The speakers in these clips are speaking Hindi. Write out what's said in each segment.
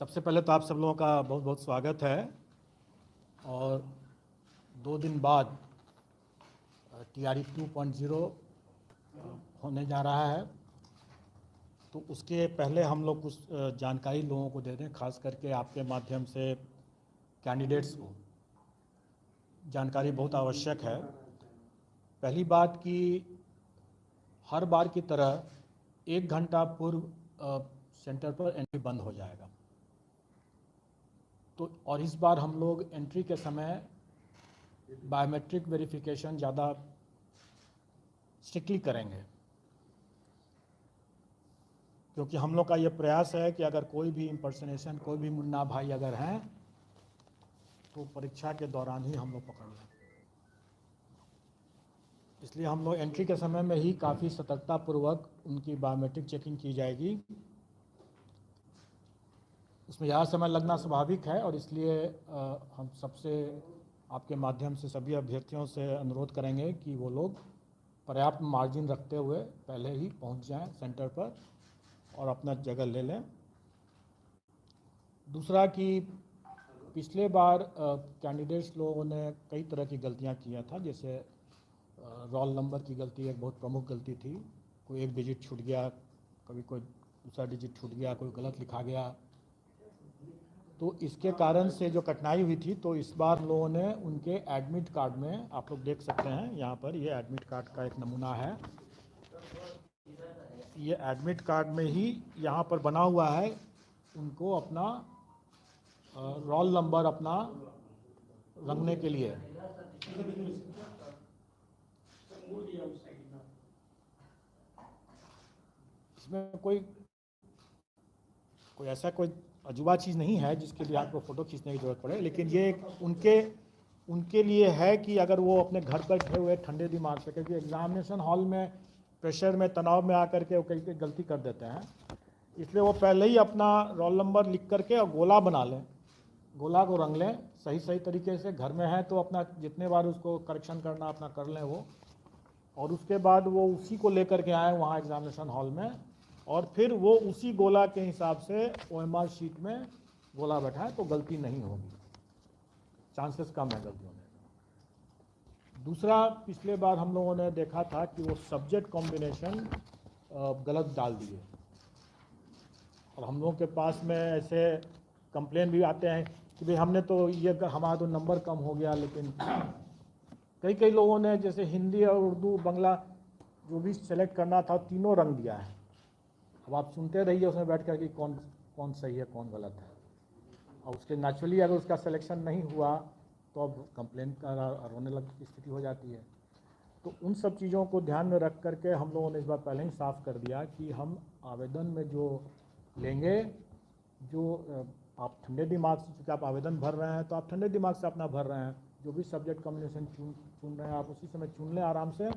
सबसे पहले तो आप सब लोगों का बहुत बहुत स्वागत है। और 2 दिन बाद TRE 2.0 होने जा रहा है, तो उसके पहले हम लोग कुछ जानकारी लोगों को दे दें, खास करके आपके माध्यम से कैंडिडेट्स को जानकारी बहुत आवश्यक है। पहली बात कि हर बार की तरह 1 घंटा पूर्व सेंटर पर एंट्री बंद हो जाएगा। तो और इस बार हम लोग एंट्री के समय बायोमेट्रिक वेरिफिकेशन ज़्यादा स्ट्रिक्टली करेंगे, क्योंकि हम लोग का ये प्रयास है कि अगर कोई भी इम्पर्सनेशन, कोई भी मुन्ना भाई अगर हैं तो परीक्षा के दौरान ही हम लोग पकड़ लें। इसलिए हम लोग एंट्री के समय में ही काफ़ी सतर्कतापूर्वक उनकी बायोमेट्रिक चेकिंग की जाएगी। उसमें ज़्यादा समय लगना स्वाभाविक है, और इसलिए हम सबसे आपके माध्यम से सभी अभ्यर्थियों से अनुरोध करेंगे कि वो लोग पर्याप्त मार्जिन रखते हुए पहले ही पहुंच जाएं सेंटर पर और अपना जगह ले लें। दूसरा कि पिछले बार कैंडिडेट्स लोगों ने कई तरह की गलतियां किया था, जैसे रोल नंबर की गलती एक बहुत प्रमुख गलती थी। कोई एक डिजिट छूट गया, कभी कोई दूसरा डिजिट छूट गया, कोई गलत लिखा गया। तो इसके कारण से जो कठिनाई हुई थी, तो इस बार लोगों ने उनके एडमिट कार्ड में, आप लोग देख सकते हैं यहाँ पर, ये एडमिट कार्ड का एक नमूना है। ये एडमिट कार्ड में ही यहाँ पर बना हुआ है, उनको अपना रोल नंबर अपना रखने के लिए। इसमें कोई ऐसा कोई अजूबा चीज़ नहीं है जिसके लिए आपको फ़ोटो खींचने की ज़रूरत पड़े, लेकिन ये उनके लिए है कि अगर वो अपने घर पर बैठे हुए ठंडे दिमाग से, क्योंकि एग्ज़ामिनेशन हॉल में प्रेशर में, तनाव में आकर के वो कई गलती कर देते हैं, इसलिए वो पहले ही अपना रोल नंबर लिख करके और गोला बना लें, गोला को रंग लें सही तरीके से। घर में है तो अपना जितने बार उसको करेक्शन करना अपना कर लें वो, और उसके बाद वो उसी को लेकर के आए वहाँ एग्ज़ामिनेशन हॉल में, और फिर वो उसी गोला के हिसाब से OMR शीट में गोला बैठाएं, तो गलती नहीं होगी, चांसेस कम है गलती होने का। दूसरा, पिछले बार हम लोगों ने देखा था कि वो सब्जेक्ट कॉम्बिनेशन गलत डाल दिए, और हम लोगों के पास में ऐसे कंप्लेन भी आते हैं कि भाई हमने तो ये, हमारा तो नंबर कम हो गया, लेकिन कई लोगों ने जैसे हिंदी और उर्दू बांग्ला जो भी सेलेक्ट करना था तीनों रंग दिया है। अब आप सुनते रहिए उसमें बैठ कर कि कौन सही है कौन गलत है, और उसके नेचुरली अगर उसका सिलेक्शन नहीं हुआ तो अब कंप्लेन का रोने लग की स्थिति हो जाती है। तो उन सब चीज़ों को ध्यान में रख करके हम लोगों ने इस बार पहले ही साफ कर दिया कि हम आवेदन में जो लेंगे, जो आप ठंडे दिमाग से, चूँकि आप आवेदन भर रहे हैं तो आप ठंडे दिमाग से अपना भर रहे हैं, जो भी सब्जेक्ट कॉम्बिनेशन चुन रहे हैं आप उसी समय चुन लें आराम से।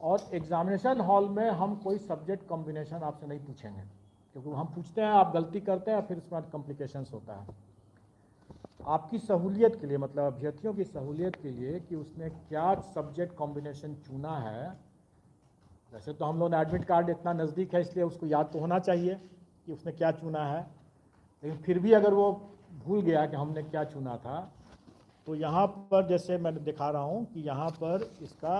और एग्जामिनेशन हॉल में हम कोई सब्जेक्ट कॉम्बिनेशन आपसे नहीं पूछेंगे, क्योंकि हम पूछते हैं आप गलती करते हैं, फिर उसके बाद कॉम्प्लिकेशंस होता है। आपकी सहूलियत के लिए, मतलब अभ्यर्थियों की सहूलियत के लिए, कि उसने क्या सब्जेक्ट कॉम्बिनेशन चुना है। वैसे तो हम लोग ने एडमिट कार्ड इतना नज़दीक है इसलिए उसको याद तो होना चाहिए कि उसने क्या चुना है, लेकिन फिर भी अगर वो भूल गया कि हमने क्या चुना था, तो यहाँ पर जैसे मैं दिखा रहा हूँ कि यहाँ पर इसका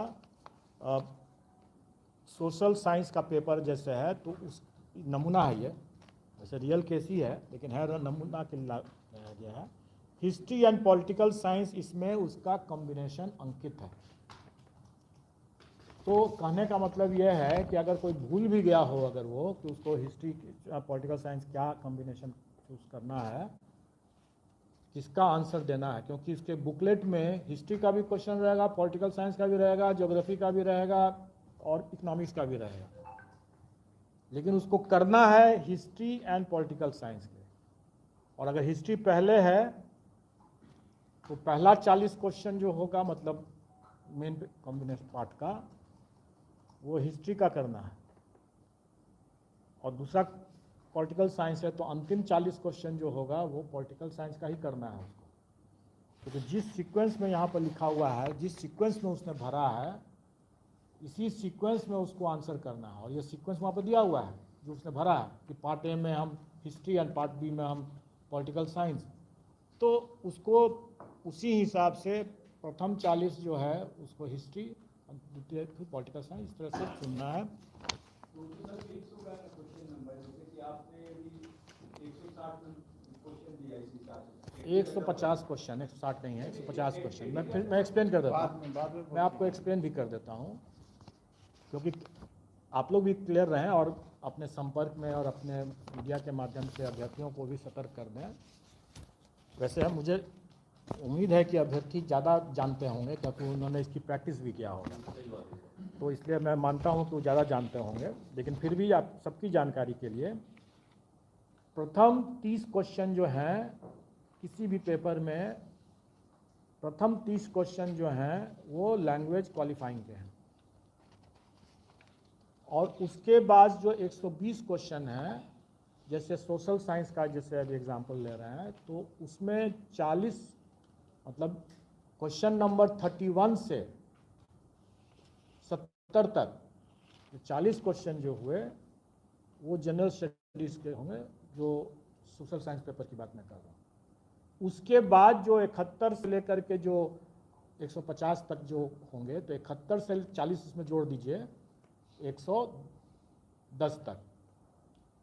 सोशल साइंस का पेपर जैसे है, तो उस नमूना है, ये वैसे रियल केस ही है लेकिन है नमूना के लिए है। हिस्ट्री एंड पॉलिटिकल साइंस, इसमें उसका कॉम्बिनेशन अंकित है। तो कहने का मतलब यह है कि अगर कोई भूल भी गया हो, अगर वो कि उसको हिस्ट्री पॉलिटिकल साइंस क्या कॉम्बिनेशन चूज़ करना है, किसका आंसर देना है, क्योंकि इसके बुकलेट में हिस्ट्री का भी क्वेश्चन रहेगा, पॉलिटिकल साइंस का भी रहेगा, ज्योग्राफी का भी रहेगा और इकोनॉमिक्स का भी रहेगा, लेकिन उसको करना है हिस्ट्री एंड पॉलिटिकल साइंस के। और अगर हिस्ट्री पहले है तो पहला 40 क्वेश्चन जो होगा, मतलब मेन कॉम्बिनेशन पार्ट का, वो हिस्ट्री का करना है, और दूसरा पॉलिटिकल साइंस है तो अंतिम 40 क्वेश्चन जो होगा वो पॉलिटिकल साइंस का ही करना है उसको। तो जिस सीक्वेंस में यहाँ पर लिखा हुआ है, जिस सीक्वेंस में उसने भरा है, इसी सीक्वेंस में उसको आंसर करना है, और ये सीक्वेंस वहाँ पर दिया हुआ है जो उसने भरा है कि पार्ट ए में हम हिस्ट्री एंड पार्ट बी में हम पॉलिटिकल साइंस, तो उसको उसी हिसाब से प्रथम 40 जो है उसको हिस्ट्री, द्वितीय फिर पॉलिटिकल साइंस, इस तरह से चुनना है। तो सर 100 का क्वेश्चन नंबर जैसे कि आपने अभी 160 क्वेश्चन दिया इस हिसाब से 150 क्वेश्चन, 160 नहीं है, 150 क्वेश्चन। मैं एक्सप्लेन कर देता हूँ, मैं आपको एक्सप्लेन भी कर देता हूँ, क्योंकि आप लोग भी क्लियर रहें और अपने संपर्क में और अपने मीडिया के माध्यम से अभ्यर्थियों को भी सतर्क कर दें। वैसे मुझे उम्मीद है कि अभ्यर्थी ज़्यादा जानते होंगे, क्योंकि उन्होंने इसकी प्रैक्टिस भी किया होगा, तो इसलिए मैं मानता हूं कि वो ज़्यादा जानते होंगे। लेकिन फिर भी आप सबकी जानकारी के लिए प्रथम 30 क्वेश्चन जो हैं किसी भी पेपर में, प्रथम 30 क्वेश्चन जो हैं वो लैंग्वेज क्वालिफाइंग के हैं, और उसके बाद जो 120 क्वेश्चन हैं, जैसे सोशल साइंस का जैसे अभी एग्जांपल ले रहे हैं, तो उसमें 40 मतलब क्वेश्चन नंबर 31 से 70 तक 40 क्वेश्चन जो हुए वो जनरल स्टडीज़ के होंगे, जो सोशल साइंस पेपर की बात मैं कर रहा हूँ। उसके बाद जो 71 से लेकर के जो 150 तक जो होंगे, तो 71 से 40 इसमें जोड़ दीजिए 110 तक,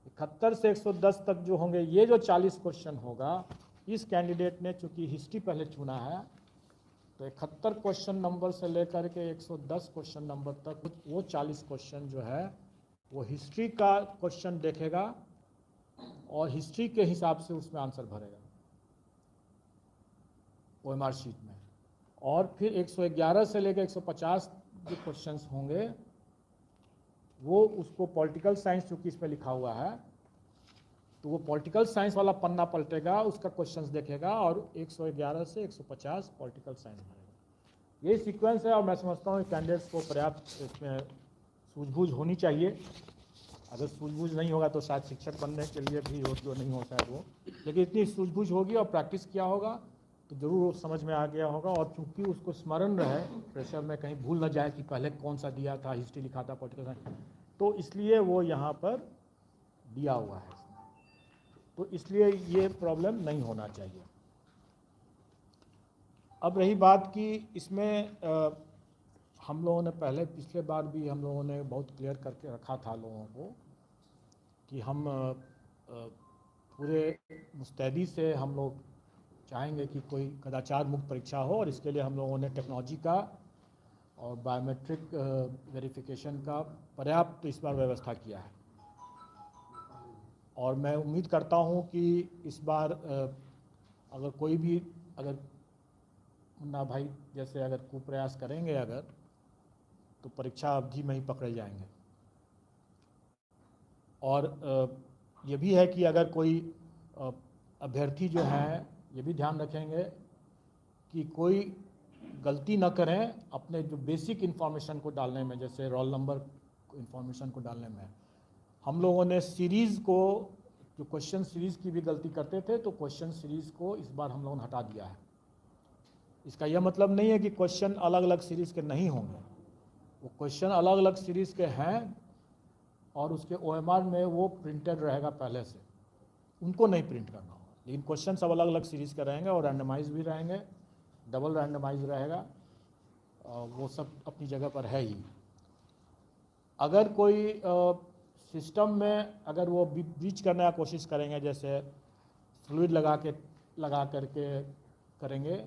71 से 110 तक जो होंगे, ये जो 40 क्वेश्चन होगा, इस कैंडिडेट ने चूँकि हिस्ट्री पहले चुना है, तो 71 क्वेश्चन नंबर से लेकर के 110 क्वेश्चन नंबर तक वो 40 क्वेश्चन जो है वो हिस्ट्री का क्वेश्चन देखेगा और हिस्ट्री के हिसाब से उसमें आंसर भरेगा OMR शीट में। और फिर 111 से लेकर 150 जो क्वेश्चंस होंगे वो उसको पॉलिटिकल साइंस, चूँकि इसमें लिखा हुआ है, तो वो पॉलिटिकल साइंस वाला पन्ना पलटेगा, उसका क्वेश्चंस देखेगा और 111 से 150 पॉलिटिकल साइंस भरेगा। ये सीक्वेंस है, और मैं समझता हूँ कैंडिडेट्स को पर्याप्त इसमें सूझबूझ होनी चाहिए। अगर सूझबूझ नहीं होगा तो शायद शिक्षक बनने के लिए भी योग्य नहीं हो शायद वो, लेकिन इतनी सूझबूझ होगी और प्रैक्टिस किया होगा तो ज़रूर वो समझ में आ गया होगा। और चूँकि उसको स्मरण रहे, प्रेशर में कहीं भूल न जाए कि पहले कौन सा दिया था, हिस्ट्री लिखा था, पॉलिटिकल साइंस, तो इसलिए वो यहाँ पर दिया हुआ है, तो इसलिए ये प्रॉब्लम नहीं होना चाहिए। अब रही बात कि इसमें हम लोगों ने पहले पिछले बार भी हम लोगों ने बहुत क्लियर करके रखा था लोगों को कि हम पूरे मुस्तैदी से हम लोग चाहेंगे कि कोई कदाचार मुक्त परीक्षा हो, और इसके लिए हम लोगों ने टेक्नोलॉजी का और बायोमेट्रिक वेरिफिकेशन का पर्याप्त इस बार व्यवस्था किया है। और मैं उम्मीद करता हूं कि इस बार अगर कोई भी, अगर मुन्ना भाई जैसे अगर कुप्रयास करेंगे अगर, तो परीक्षा अवधि में ही पकड़े जाएंगे। और ये भी है कि अगर कोई अभ्यर्थी जो हैं ये भी ध्यान रखेंगे कि कोई गलती न करें अपने जो बेसिक इन्फॉर्मेशन को डालने में, जैसे रोल नंबर इन्फॉर्मेशन को डालने में। हम लोगों ने सीरीज़ को, जो क्वेश्चन सीरीज़ की भी गलती करते थे, तो क्वेश्चन सीरीज़ को इस बार हम लोगों ने हटा दिया है। इसका यह मतलब नहीं है कि क्वेश्चन अलग अलग सीरीज़ के नहीं होंगे, वो क्वेश्चन अलग अलग सीरीज़ के हैं और उसके OMR में वो प्रिंटेड रहेगा पहले से, उनको नहीं प्रिंट करना होगा। लेकिन क्वेश्चन सब अलग अलग सीरीज़ के रहेंगे और रैंडमाइज भी रहेंगे, डबल रैंडमाइज रहेगा, वो सब अपनी जगह पर है ही। अगर कोई सिस्टम में अगर वो ब्रीच करने की कोशिश करेंगे, जैसे फ्लूइड लगा करके करेंगे,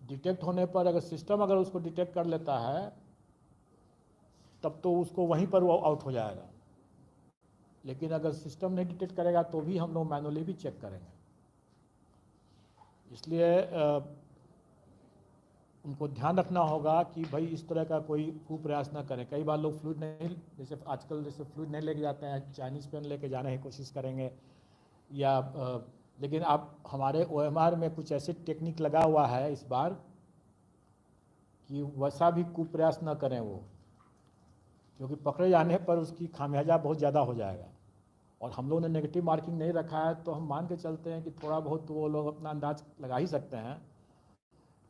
डिटेक्ट होने पर अगर सिस्टम अगर उसको डिटेक्ट कर लेता है तब तो उसको वहीं पर वो आउट हो जाएगा। लेकिन अगर सिस्टम नहीं डिटेक्ट करेगा तो भी हम लोग मैनुअली भी चेक करेंगे। इसलिए उनको ध्यान रखना होगा कि भाई इस तरह का कोई कुप्रयास ना करें। कई बार लोग फ्लूइड नहीं, जैसे आजकल जैसे फ्लूइड नहीं लेके जाते हैं, चाइनीज़ पेन लेके जाने की कोशिश करेंगे, या लेकिन आप हमारे OMR में कुछ ऐसे टेक्निक लगा हुआ है इस बार कि वैसा भी कुप्रयास ना करें वो, क्योंकि पकड़े जाने पर उसकी खामियाजा बहुत ज़्यादा हो जाएगा। और हम लोगों ने नेगेटिव मार्किंग नहीं रखा है, तो हम मान के चलते हैं कि थोड़ा बहुत तो वो लोग अपना अंदाज लगा ही सकते हैं।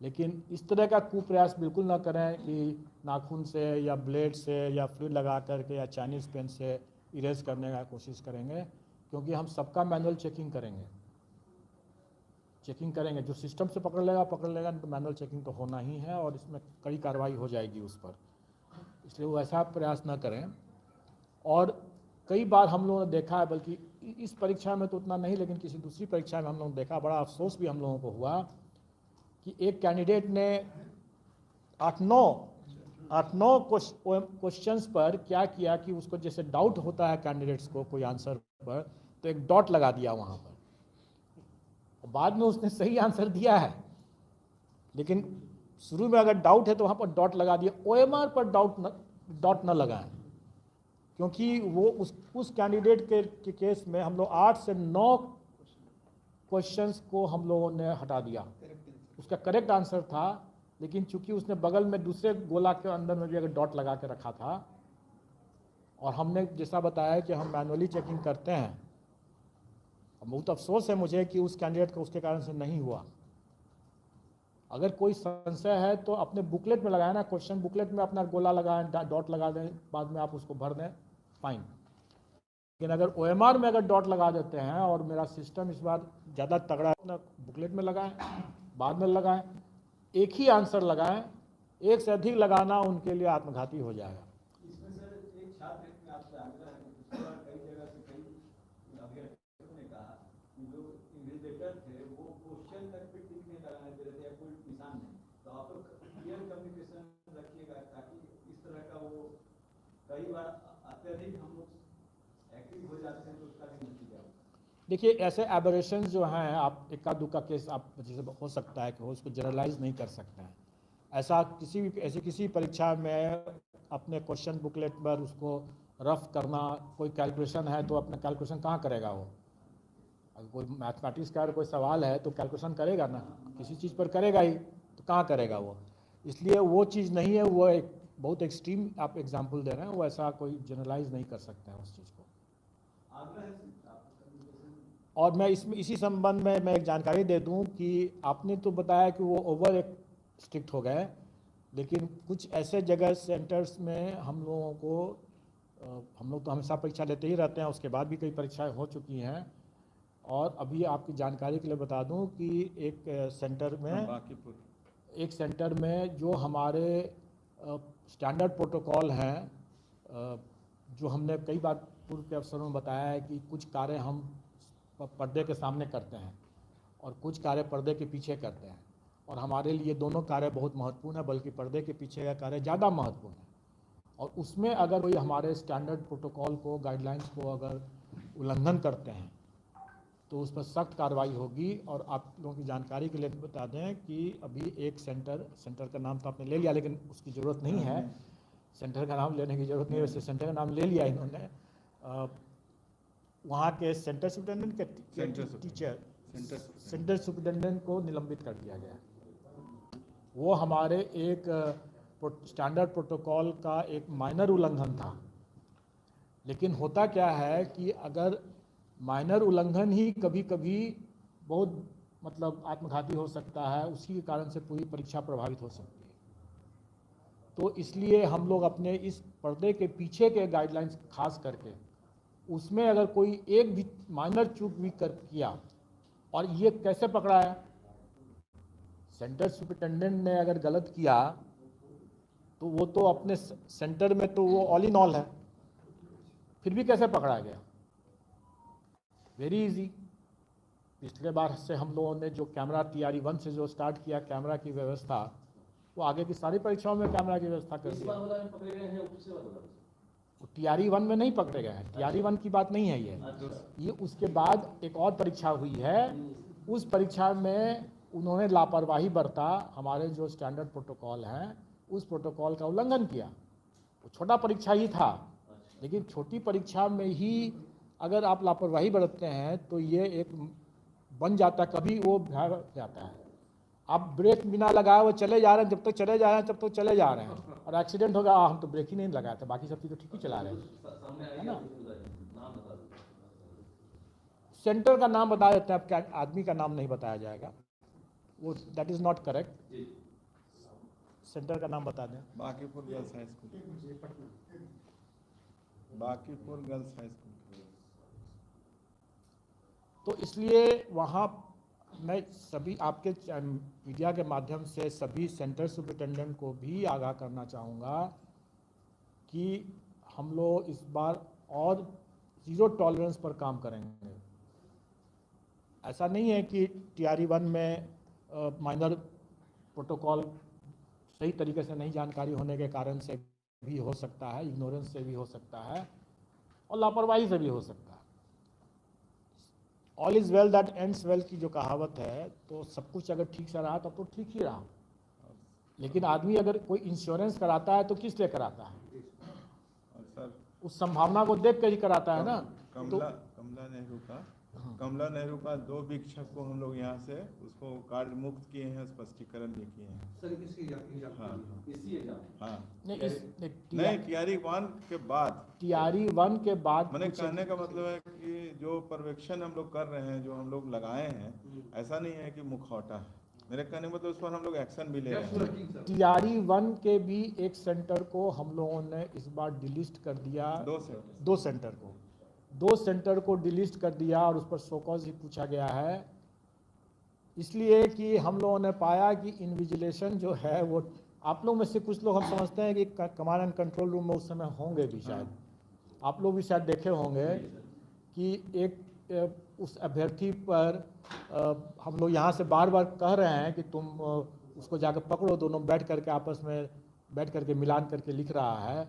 लेकिन इस तरह का कुप्रयास बिल्कुल ना करें कि नाखून से या ब्लेड से या फ्लूइड लगा करके या चाइनीज़ पेन से इरेज करने का कोशिश करेंगे। क्योंकि हम सबका मैनुअल चेकिंग करेंगे, जो सिस्टम से पकड़ लेगा, तो मैनुअल चेकिंग तो होना ही है और इसमें कड़ी कार्रवाई हो जाएगी उस पर, इसलिए वो ऐसा प्रयास न करें। और कई बार हम लोगों ने देखा है, बल्कि इस परीक्षा में तो उतना नहीं, लेकिन किसी दूसरी परीक्षा में हम लोगों ने देखा, बड़ा अफसोस भी हम लोगों को हुआ कि एक कैंडिडेट ने 8-9 क्वेश्चंस पर क्या किया कि उसको जैसे डाउट होता है कैंडिडेट्स को कोई आंसर पर, तो एक डॉट लगा दिया वहाँ पर। बाद में उसने सही आंसर दिया है, लेकिन शुरू में अगर डाउट है तो वहाँ पर डॉट लगा दिया। OMR पर डॉट न लगाएं, क्योंकि वो उस कैंडिडेट के केस में हम लोग 8 से 9 क्वेश्चंस को हम लोगों ने हटा दिया। उसका करेक्ट आंसर था, लेकिन चूंकि उसने बगल में दूसरे गोला के अंदर में भी अगर डॉट लगा के रखा था, और हमने जैसा बताया कि हम मैनुअली चेकिंग करते हैं, बहुत अफसोस है मुझे कि उस कैंडिडेट को उसके कारण से नहीं हुआ। अगर कोई संशय है तो अपने बुकलेट में लगाए ना, क्वेश्चन बुकलेट में अपना गोला लगाएं, डॉट लगा दें, बाद में आप उसको भर दें, फाइन। लेकिन अगर OMR में अगर डॉट लगा देते हैं, और मेरा सिस्टम इस बार ज़्यादा तगड़ा है, अपना बुकलेट में लगाएं, बाद में लगाएं, एक ही आंसर लगाएं, एक से अधिक लगाना उनके लिए आत्मघाती हो जाएगा। इसमें सर एक छात्र में आपसे आग्रह है कि पिछली बार कई जगह से कई अभ्यर्थियों ने कहा कि जो इन्विजिलेटर थे वो क्वेश्चन तक पे टिक नहीं लगाने दे रहे थे या कोई निशान नहीं, तो आप लोग क्लियर कम्युनिकेशन रखिएगा ताकि इस तरह का वो कई बार अत्यधिक हम लोग एक्टिव हो जाते हैं तो उसका भी नतीजा होता है। देखिए, ऐसे एबरेशंस जो हैं, आप इक्का दुक्का केस आप जैसे हो सकता है कि उसको जनरलाइज नहीं कर सकते हैं। ऐसा किसी परीक्षा में अपने क्वेश्चन बुकलेट पर उसको रफ करना, कोई कैलकुलेशन है तो अपना कैलकुलेशन कहाँ करेगा वो? अगर कोई मैथमेटिक्स का अगर कोई सवाल है तो कैलकुलेशन करेगा ना, किसी चीज़ पर करेगा ही, तो कहाँ करेगा वो? इसलिए वो चीज़ नहीं है, वो एक बहुत एक्सट्रीम आप एग्जाम्पल दे रहे हैं, वो ऐसा कोई जनरलाइज नहीं कर सकते हैं उस चीज़ को। और मैं इसी संबंध में मैं एक जानकारी दे दूं कि आपने तो बताया कि वो ओवर एक स्ट्रिक्ट हो गए, लेकिन कुछ ऐसे जगह सेंटर्स में हम लोगों को हम लोग तो हमेशा परीक्षा लेते ही रहते हैं, उसके बाद भी कई परीक्षाएं हो चुकी हैं। और अभी आपकी जानकारी के लिए बता दूं कि एक सेंटर में जो हमारे स्टैंडर्ड प्रोटोकॉल हैं, जो हमने कई बार पूर्व के अवसरों में बताया है कि कुछ कार्य हम पर्दे के सामने करते हैं और कुछ कार्य पर्दे के पीछे करते हैं, और हमारे लिए दोनों कार्य बहुत महत्वपूर्ण है, बल्कि पर्दे के पीछे का कार्य ज़्यादा महत्वपूर्ण है। और उसमें अगर कोई हमारे स्टैंडर्ड प्रोटोकॉल को, गाइडलाइंस को अगर उल्लंघन करते हैं तो उस पर सख्त कार्रवाई होगी। और आप लोगों की जानकारी के लिए बता दें कि अभी एक सेंटर का नाम तो आपने ले लिया, लेकिन उसकी ज़रूरत नहीं है, सेंटर का नाम लेने की ज़रूरत नहीं है, वैसे सेंटर का नाम ले लिया इन्होंने। वहाँ के सेंटर सुपरिटेंडेंट के टीचर सेंटर सुपरिटेंडेंट को निलंबित कर दिया गया। वो हमारे एक स्टैंडर्ड प्रोटोकॉल का एक माइनर उल्लंघन था। लेकिन होता क्या है कि अगर माइनर उल्लंघन ही कभी कभी बहुत मतलब आत्मघाती हो सकता है, उसी के कारण से पूरी परीक्षा प्रभावित हो सकती है। तो इसलिए हम लोग अपने इस पर्दे के पीछे के गाइडलाइंस खास करके, उसमें अगर कोई एक भी माइनर चूक भी किया, और ये कैसे पकड़ा है, सेंटर सुपरिटेंडेंट ने अगर गलत किया तो वो तो अपने सेंटर में तो वो ऑल इन ऑल है, फिर भी कैसे पकड़ा गया? Very easy. पिछले बार से हम लोगों ने जो कैमरा TRE 1 से जो स्टार्ट किया कैमरा की व्यवस्था, वो आगे की सारी परीक्षाओं में कैमरा की व्यवस्था कर दिया। TRE 1 में नहीं पकड़े गए हैं, TRE 1 की बात नहीं है ये उसके बाद एक और परीक्षा हुई है, उस परीक्षा में उन्होंने लापरवाही बरता, हमारे जो स्टैंडर्ड प्रोटोकॉल हैं उस प्रोटोकॉल का उल्लंघन किया। वो छोटा परीक्षा ही था, लेकिन छोटी परीक्षा में ही अगर आप लापरवाही बरतते हैं तो ये एक बन जाता, कभी वो भर जाता है। आप ब्रेक बिना लगाए वो चले जा रहे हैं, जब तक चले जा रहे हैं तब तक चले जा रहे हैं, और एक्सीडेंट होगा, हम तो ब्रेक ही नहीं लगाए थे, बाकी सब चीज़ तो ठीक ही चला रहे हैं, है ना। सेंटर का नाम बता देते हैं, अब क्या आदमी का नाम नहीं बताया जाएगा, वो that is not correct. Centre का नाम बता दें। Bankipur girls high school, Bankipur girls high school. तो इसलिए वहाँ मैं सभी आपके मीडिया के माध्यम से सभी सेंटर सुपरिटेंडेंट को भी आगाह करना चाहूँगा कि हम लोग इस बार और ज़ीरो टॉलरेंस पर काम करेंगे। ऐसा नहीं है कि TRE-1 में माइनर प्रोटोकॉल सही तरीके से नहीं जानकारी होने के कारण से भी हो सकता है, इग्नोरेंस से भी हो सकता है और लापरवाही से भी हो सकता है। All is well that ends well की जो कहावत है, तो सब कुछ अगर ठीक से रहा तब तो ठीक ही रहा। लेकिन आदमी अगर कोई इंश्योरेंस कराता है तो किस लिए कराता है? सर उस संभावना को देख कर ही कराता है ना। कमला नेहरू का 2 वीक्षक को हम लोग यहाँ से उसको कार्य मुक्त किए हैं, स्पष्टीकरण भी किए हैं सर किसी हाँ नहीं, TRE-1 के बाद TRE-1 के बाद मैंने कहने का मतलब है कि जो पर्यवेक्षण हम लोग कर रहे हैं, जो हम लोग लगाए हैं, ऐसा नहीं है कि मुखौटा है। मेरे कहने का मतलब उस पर हम लोग एक्शन भी ले रहे हैं। TRE-1 के भी एक सेंटर को हम लोगों ने इस बार डिलिस्ट कर दिया। 2 सेंटर को डिलिस्ट कर दिया और उस पर शोकॉज ही पूछा गया है, इसलिए कि हम लोगों ने पाया कि इन्विजिलेशन जो है वो, आप लोग में से कुछ लोग हम समझते हैं कि कमांड एंड कंट्रोल रूम में उस समय होंगे भी, शायद आप लोग भी शायद देखे होंगे कि एक उस अभ्यर्थी पर हम लोग यहाँ से बार बार कह रहे हैं कि तुम उसको जाकर पकड़ो, दोनों बैठ करके आपस में बैठ करके मिलान करके लिख रहा है,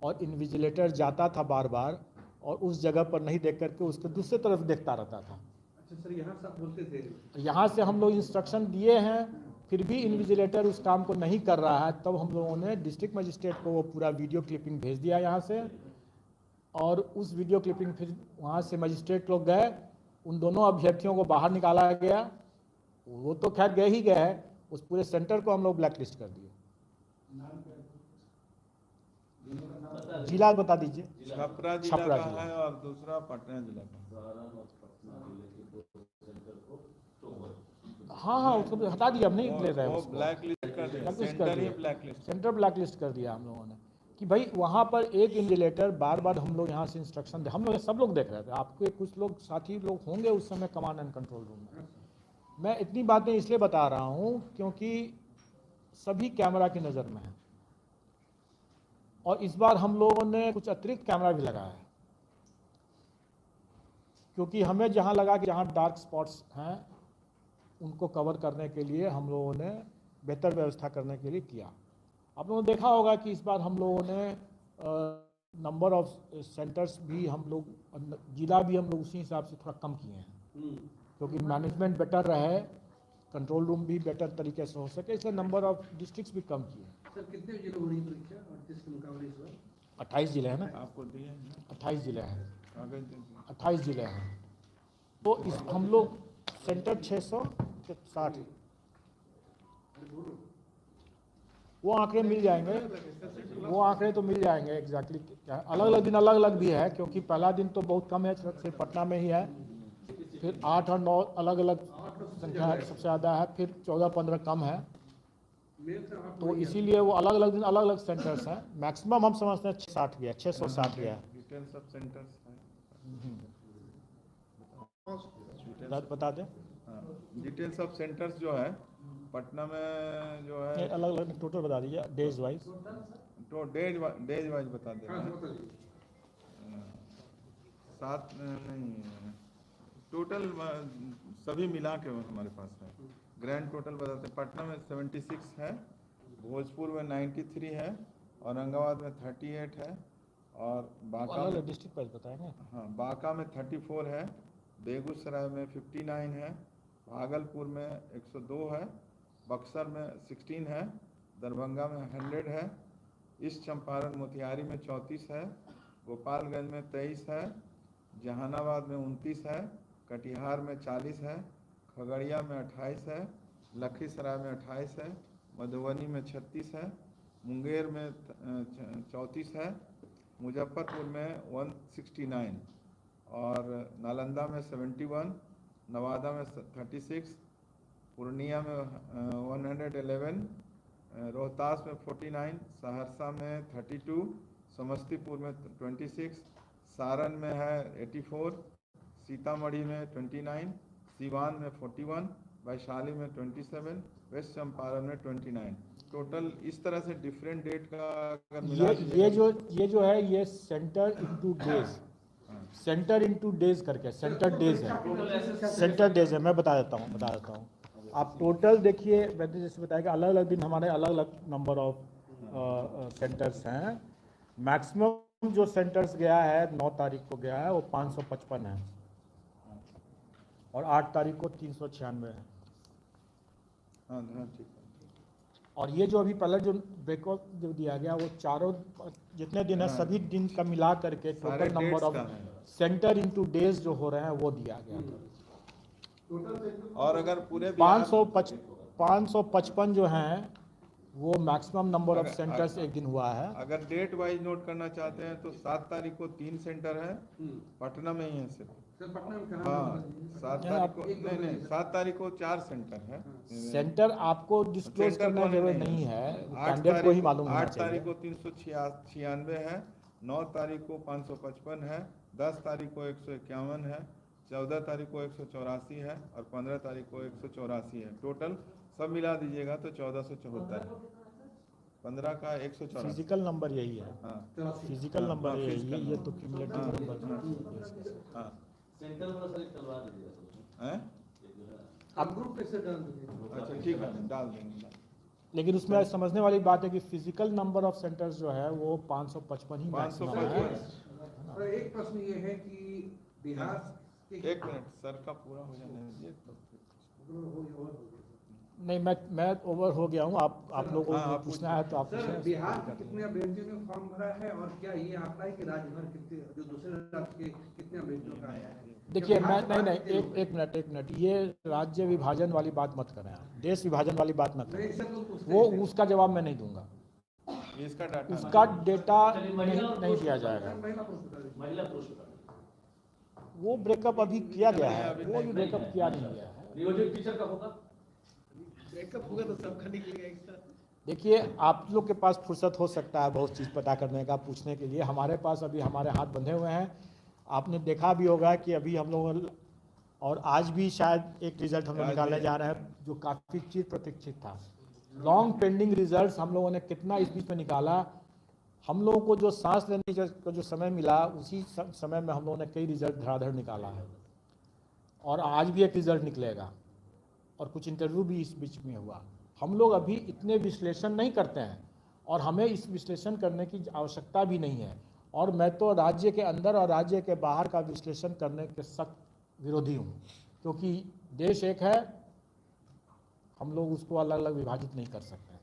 और इन्विजिलेटर जाता था बार बार और उस जगह पर नहीं देख करके उसके दूसरे तरफ देखता रहता था। अच्छा सर, यहाँ से आप बोलते थे? यहाँ से हम लोग इंस्ट्रक्शन दिए हैं, फिर भी इन्विजिलेटर उस काम को नहीं कर रहा है, तब हम लोगों ने डिस्ट्रिक्ट मजिस्ट्रेट को वो पूरा वीडियो क्लिपिंग भेज दिया यहाँ से, और उस वीडियो क्लिपिंग फिर वहाँ से मजिस्ट्रेट लोग गए, उन दोनों अभ्यर्थियों को बाहर निकाला गया। वो तो खैर गए ही गए, उस पूरे सेंटर को हम लोग ब्लैक लिस्ट कर दिए। जिला बता दीजिए। छपरा जिला का है और दूसरा पटना जिला का। हाँ, उसको हटा दिया, हम नहीं ले रहे हैं, ब्लैक लिस्ट कर दिया, सेंटर ब्लैक लिस्ट कर दिया हम लोगों ने कि भाई वहाँ पर एक इन्विजिलेटर बार बार, हम लोग यहाँ से इंस्ट्रक्शन दे, हम लोग सब लोग देख रहे थे, आपके कुछ लोग साथी लोग होंगे उस समय कमांड एंड कंट्रोल रूम में। मैं इतनी बातें इसलिए बता रहा हूँ क्योंकि सभी कैमरा की नज़र में है, और इस बार हम लोगों ने कुछ अतिरिक्त कैमरा भी लगाया है, क्योंकि हमें जहाँ लगा कि जहाँ डार्क स्पॉट्स हैं उनको कवर करने के लिए हम लोगों ने बेहतर व्यवस्था करने के लिए किया। आप लोगों ने देखा होगा कि इस बार हम लोगों ने नंबर ऑफ सेंटर्स भी, हम लोग जिला भी हम लोग उसी हिसाब से थोड़ा कम किए हैं, क्योंकि मैनेजमेंट बेटर रहे, कंट्रोल रूम भी बेटर तरीके से हो सके, इसलिए नंबर ऑफ डिस्ट्रिक्ट्स भी कम किए। सर कितने जिले हो रही परीक्षा 38 के मुकाबले इस बार? 28 जिले हैं ना, आपको दिए 28 जिले हैं, 28 जिले हैं। तो इस हम लोग सेंटर 660, वो आंकड़े मिल जाएंगे, वो आंकड़े तो मिल जाएंगे एग्जैक्टली क्या, अलग अलग दिन अलग अलग भी है, क्योंकि पहला दिन तो बहुत कम है, सिर्फ पटना में ही है, फिर 8 और 9 अलग अलग संख्या सबसे ज़्यादा है, फिर 14-15 कम है, तो इसीलिए वो अलग अलग दिन अलग अलग सेंटर्स हैं। मैक्सिमम हम समझते हैं 660 गया, 660 गया। डिटेल सब सेंटर्स बता दें, डिटेल सब सेंटर्स जो है पटना में जो है, अलग अलग टोटल बता दीजिए, डेज वाइज। तो डेज वाइज बता दे रहे हैं। 7 नहीं, टोटल सभी मिला के हमारे पास है, ग्रैंड टोटल बताते हैं। पटना में 76 है, भोजपुर में 93 है, औरंगाबाद में 38 है, और बांका में डिस्ट्रिक्ट वाइज बताएंगे। हाँ, बांका में 34 है, बेगूसराय में 59 है, भागलपुर में 102 है, बक्सर में 16 है, दरभंगा में 100 है, ईस्ट चंपारण मोतिहारी में 34 है, गोपालगंज में 23 है, जहानाबाद में 29 है, कटिहार में 40 है, खगड़िया में 28 है, लखीसराय में 28 है, मधुबनी में 36 है, मुंगेर में 34 है, मुजफ्फरपुर में 169, और नालंदा में 71, नवादा में 36, पूर्णिया में 111, रोहतास में 49, सहरसा में 32, समस्तीपुर में 26, सारण में है 84, सीतामढ़ी में 29, सीवान में 41, वैशाली में 27, वेस्ट चंपारण में 29। टोटल इस तरह से डिफरेंट डेट का अगर मिला ये जो है ये centre into days, centre into days करके सेंटर डेज है, सेंटर डेज है। मैं बता देता हूँ आप टोटल देखिए, मैंने जैसे बताया कि अलग अलग दिन हमारे अलग अलग नंबर ऑफ सेंटर्स हैं। मैक्सिमम जो सेंटर्स गया है 9 तारीख को गया है वो 555 है और 8 तारीख को 396 है। हाँ ठीक है। और ये जो अभी पहले जो ब्रेकअप जो दिया गया वो चारों जितने दिन है सभी दिन का मिला करके total number of centre into days जो हो रहे हैं वो दिया गया था। और अगर पूरे 555 जो हैं वो मैक्सिमम नंबर ऑफ सेंटर्स एक दिन हुआ है। अगर डेट वाइज नोट करना चाहते हैं तो 7 तारीख को 3 सेंटर है, पटना में ही है सिर्फ। हाँ 7 तारीख को नहीं 7 तारीख को 4 सेंटर है। सेंटर आपको डिस्क्लोज करना जरूरत नहीं है, कैंडिडेट को ही मालूम होना 8 तारीख को 396 है, 9 तारीख को 555 है, 10 तारीख को 151 है, 14 तारीख को 184 है और 15 तारीख को 184 है। टोटल सब मिला दीजिएगा तो 1474 है। 15 का 184 फिजिकल नंबर यही है। हाँ फिजिकल नंबर यही है, ये तो क्यूमुलेटिव नंबर। हाँ सेंटर वाला सेलेक्ट करवा दीजिएगा। हैं? आप ग्रुप कैसे डाल दीजिए? अच्छा ठीक है डाल देंगे। लेकिन उसमें समझने वाली बात है कि फिजिकल नंबर ऑफ सेंटर्स जो है वो 555 ही मैक्सिमम है। 555। और एक प्रश्न ये है कि बिहार के एक मिनट सर का पूरा हो जाने दीजिए तो नहीं मैं ओवर हो गया हूँ। आप लोगों को हाँ, पूछना है तो आप सर पूछें। बिहार के कितने अभ्यर्थियों ने फॉर्म भरा है और क्या ये आंकड़ा है कि राज्य भर कितने जो दूसरे राज्य के कितने अभ्यर्थियों का आया है? देखिए मैं नहीं एक मिनट ये राज्य विभाजन वाली बात मत करें आप, देश विभाजन वाली बात मत नहीं, करें। सर, लोग पूछते वो हैं। उसका जवाब मैं नहीं दूंगा, इसका डाटा उसका डेटा नहीं दिया जाएगा। महिला पुरुष बता दीजिए। महिला पुरुष बता वो ब्रेकअप अभी किया गया है, वो भी ब्रेकअप किया नहीं गया है। नियोजित टीचर का होगा। ब्रेकअप हुआ तो सबका निकलेगा एक साथ। देखिए आप लोग के पास फुर्सत हो सकता है बहुत चीज़ पता करने का, पूछने के लिए। हमारे पास अभी हमारे हाथ बंधे हुए हैं। आपने देखा भी होगा कि अभी हम लोग और आज भी शायद एक रिजल्ट हम लोग निकालने जा रहे हैं जो काफ़ी चिर प्रतीक्षित था। लॉन्ग पेंडिंग रिजल्ट्स हम लोगों ने कितना इस बीच में निकाला। हम लोगों को जो सांस लेने का जो समय मिला उसी समय में हम लोगों ने कई रिजल्ट धड़ाधड़ निकाला है और आज भी एक रिजल्ट निकलेगा और कुछ इंटरव्यू भी इस बीच में हुआ। हम लोग अभी इतने विश्लेषण नहीं करते हैं और हमें इस विश्लेषण करने की आवश्यकता भी नहीं है। और मैं तो राज्य के अंदर और राज्य के बाहर का विश्लेषण करने के सख्त विरोधी हूँ, क्योंकि देश एक है, हम लोग उसको अलग अलग विभाजित नहीं कर सकते।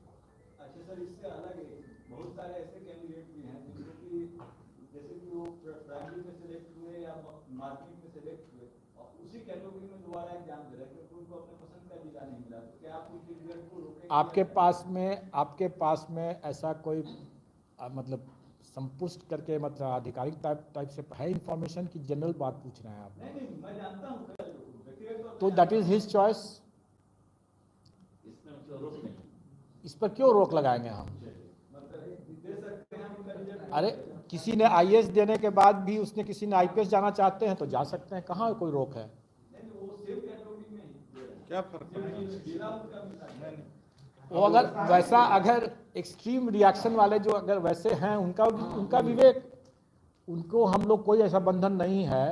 अच्छा सर, इससे अलग है बहुत सारे ऐसे कैंडिडेट भी हैं जिनको कि जैसे कि वो प्राइमरी में सेलेक्ट हुए या माध्यमिक में सेलेक्ट हुए और उसी कैटेगरी में दोबारा एग्जाम दे रहे हैं क्योंकि उनको अपने पसंद का जिला नहीं मिला। तो क्या आप उनके रिजल्ट को रोकेंगे? आपके पास में ऐसा कोई मतलब संपुष्ट करके मतलब आधिकारिक टाइप से है इंफॉर्मेशन की जनरल बात पूछ रहे हैं आप? नहीं मैं जानता हूँ व्यक्तिगत तौर तो पे दैट इज हिज चॉइस। इसमें मतलब रोक नहीं, इस पर क्यों रोक लगाएंगे हम? मतलब दे सकते हैं हम उनका रिजल्ट। अरे किसी ने आईएएस देने के बाद भी उसने किसी ने आईपीएस जाना चाहते हैं तो जा सकते हैं, कहाँ कोई रोक है? नहीं वो सेम कैटेगरी में ही दे रहे हैं। क्या फर्क पड़ता है? जिला उनका मिला है। नहीं, वो अगर वैसा अगर एक्सट्रीम रिएक्शन वाले जो अगर वैसे हैं उनका विवेक, उनको हम लोग कोई ऐसा बंधन नहीं है।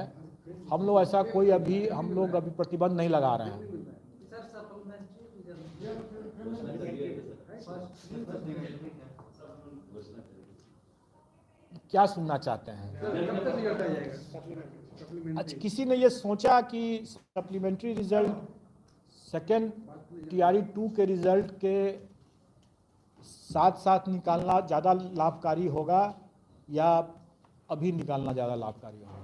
हम लोग ऐसा कोई हम लोग अभी प्रतिबंध नहीं लगा रहे हैं। क्या सुनना चाहते हैं? कब तक रिजल्ट आ जाएगा? अच्छा किसी ने ये सोचा कि सप्लीमेंट्री रिजल्ट सेकेंड टीआरई 2 के रिजल्ट के साथ साथ निकालना ज़्यादा लाभकारी होगा या अभी निकालना ज़्यादा लाभकारी होगा?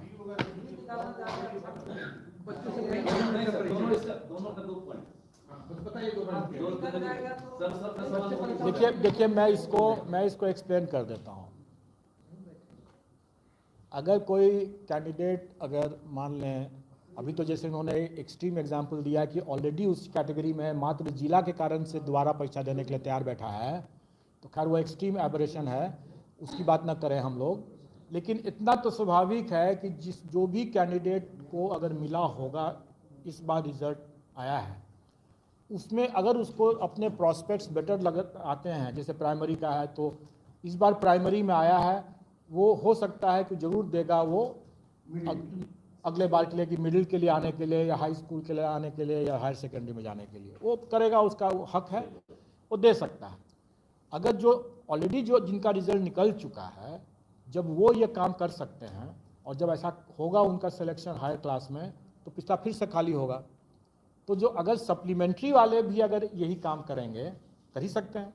दोनों का 2 पॉइंट। बताइए दो बार। देखिए मैं इसको एक्सप्लेन कर देता हूँ। अगर कोई कैंडिडेट अगर मान लें अभी तो जैसे उन्होंने एक्सट्रीम एग्जांपल दिया कि ऑलरेडी उस कैटेगरी में मात्र जिला के कारण से दोबारा परीक्षा देने के लिए तैयार बैठा है, तो खैर वो एक्सट्रीम एबरेशन है, उसकी बात ना करें हम लोग। लेकिन इतना तो स्वाभाविक है कि जो भी कैंडिडेट को अगर मिला होगा, इस बार रिजल्ट आया है, उसमें अगर उसको अपने प्रॉस्पेक्ट्स बेटर लग आते हैं, जैसे प्राइमरी का है तो इस बार प्राइमरी में आया है, वो हो सकता है कि ज़रूर देगा वो अगले बार के लिए, कि मिडिल के लिए आने के लिए या हाई स्कूल के लिए आने के लिए या हायर सेकेंडरी में जाने के लिए वो करेगा, उसका वो हक है, वो दे सकता है। अगर जो ऑलरेडी जो जिनका रिजल्ट निकल चुका है, जब वो ये काम कर सकते हैं और जब ऐसा होगा उनका सिलेक्शन हायर क्लास में, तो पिछला फिर से खाली होगा। तो जो अगर सप्लीमेंट्री वाले भी अगर यही काम करेंगे, कर ही सकते हैं।